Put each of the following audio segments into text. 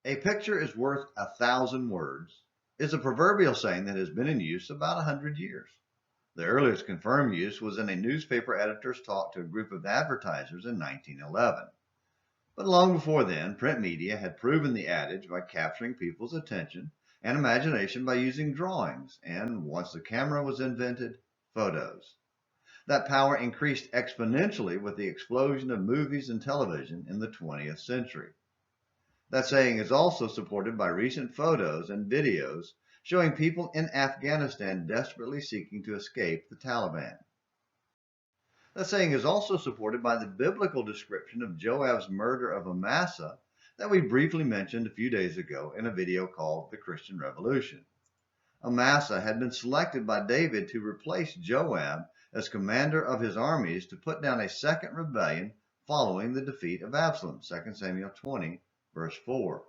A picture is worth 1,000 words is a proverbial saying that has been in use about 100 years. The earliest confirmed use was in a newspaper editor's talk to a group of advertisers in 1911. But long before then, print media had proven the adage by capturing people's attention and imagination by using drawings, and once the camera was invented, photos. That power increased exponentially with the explosion of movies and television in the 20th century. That saying is also supported by recent photos and videos showing people in Afghanistan desperately seeking to escape the Taliban. That saying is also supported by the biblical description of Joab's murder of Amasa that we briefly mentioned a few days ago in a video called The Christian Revolution. Amasa had been selected by David to replace Joab as commander of his armies to put down a second rebellion following the defeat of Absalom, 2 Samuel 20, verse 4.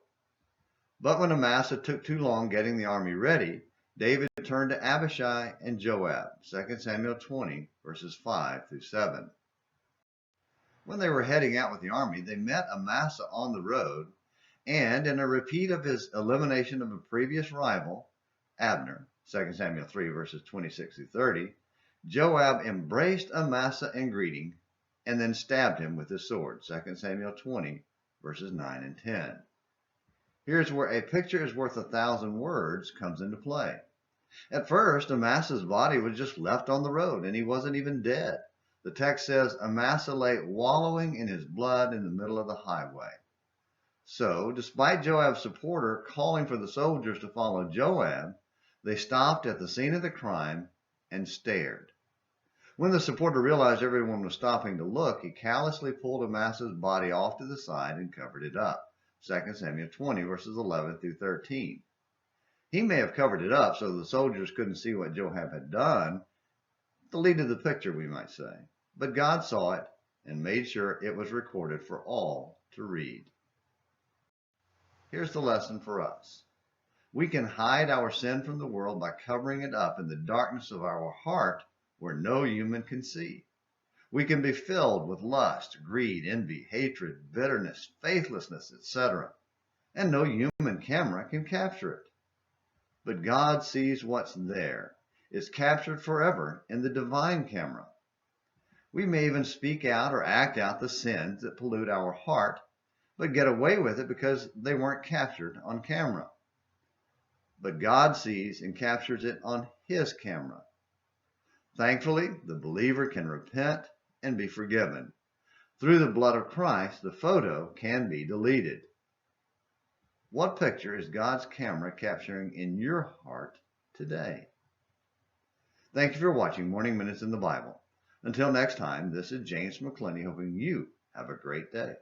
But when Amasa took too long getting the army ready, David turned to Abishai and Joab, 2 Samuel 20, verses 5 through 7. When they were heading out with the army, they met Amasa on the road, and in a repeat of his elimination of a previous rival, Abner, 2 Samuel 3, verses 26 through 30, Joab embraced Amasa in greeting and then stabbed him with his sword, 2 Samuel 20, verses 9 and 10. Here's where a picture is worth 1,000 words comes into play. At first, Amasa's body was just left on the road, and he wasn't even dead. The text says Amasa lay wallowing in his blood in the middle of the highway. So, despite Joab's supporter calling for the soldiers to follow Joab, they stopped at the scene of the crime and stared. When the supporter realized everyone was stopping to look, he callously pulled Amasa's body off to the side and covered it up. 2 Samuel 20, verses 11 through 13. He may have covered it up so the soldiers couldn't see what Joab had done, deleted the picture, we might say. But God saw it and made sure it was recorded for all to read. Here's the lesson for us. We can hide our sin from the world by covering it up in the darkness of our heart where no human can see. We can be filled with lust, greed, envy, hatred, bitterness, faithlessness, etc. And no human camera can capture it. But God sees what's there. It's captured forever in the divine camera. We may even speak out or act out the sins that pollute our heart, but get away with it because they weren't captured on camera. But God sees and captures it on His camera. Thankfully, the believer can repent and be forgiven. Through the blood of Christ, the photo can be deleted. What picture is God's camera capturing in your heart today? Thank you for watching Morning Minutes in the Bible. Until next time, this is James McClenny hoping you have a great day.